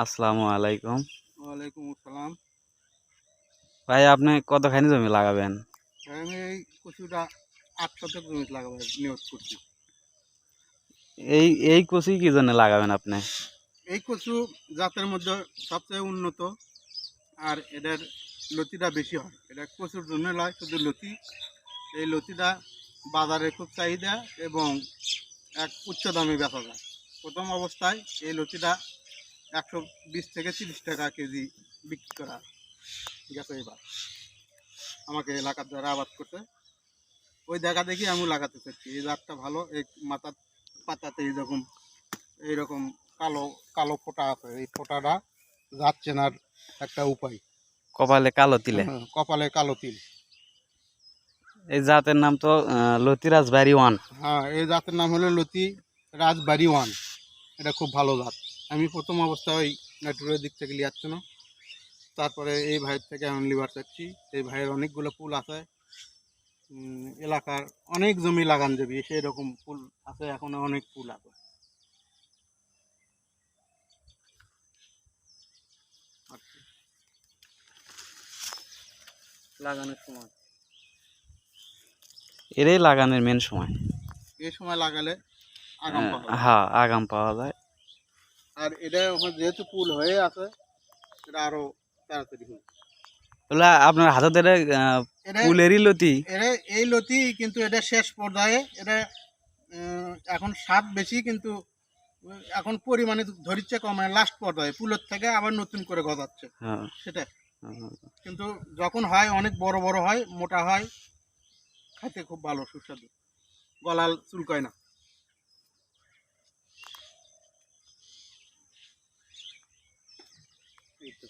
আসসালামু আলাইকুম। ওয়ালাইকুম আসসালাম। ভাই আপনি কতখানি জমি লাগাবেন? আমি এই কচুটা ৮ শতক জমিতে লাগাবো নিয়োগ করছি। এই কচি কি জন্য লাগাবেন আপনি? এই কচু জাতের মধ্যে সবচেয়ে উন্নত, আর এদের লতিটা বেশি হয়। এটা কচুর জন্য নয়, শুধু লতি। এই লতিটা বাজারে খুব চাহিদা এবং এক উচ্চ দামে বেচা যায়। প্রথম অবস্থায় এই লতিটা ১২০ থেকে ৩০ টাকা কেজি বিক্রি করা গেছে। এবার আমাকে এলাকার যারা আবাদ করছে ওই দেখা দেখি আমি লাগাতে চাচ্ছি। এই জাতটা ভালো। এই মাথার পাতাতে এইরকম কালো কালো ফোঁটা আছে। এই ফোঁটাটা জাত চেনার একটা উপায়। কপালে কালো তিলে। কপালে কালো তিল। এই জাতের নাম তো লতি রাজবাড়ি ওয়ান। হ্যাঁ, এই জাতের নাম হলো লতি রাজবাড়ি ওয়ান। এটা খুব ভালো জাত। আমি প্রথম অবস্থায় ওই নেটওয়ার্কের দিক থেকে লিয়াচ্ছি না, তারপরে এই ভাইয়ের থেকে আমি লিবার চাচ্ছি। এই ভাইয়ের অনেকগুলো ফুল আছে। এলাকার অনেক জমি লাগান যাবি, সেই রকম ফুল আছে। এখন অনেক ফুল আছে লাগানোর সময়। এরই লাগানোর মেন সময়। এই সময় লাগালে আগাম পাওয়া যায়। হ্যাঁ, আগাম পাওয়া যায়। আর এটা যেহেতু ফুল হয়ে আছে, এটা আরো তাড়াতাড়ি হবে। তাহলে আপনার হাতে ধরে এটা ফুলেরই লতি। এটা এই লতি, কিন্তু এটা শেষ পর্যায়ে। এটা এখন স্বাদ বেশি, কিন্তু এখন পরিমাণে ধরিচ্ছে কম। মানে লাস্ট পর্যায়ে ফুলের থেকে আবার নতুন করে গজাচ্ছে হ্যাঁ, সেটা। হ্যাঁ। কিন্তু যখন হয় অনেক বড় বড় হয়, মোটা হয়, খেতে খুব ভালো, সুস্বাদু, গলাল চুলকায় না। এই তো।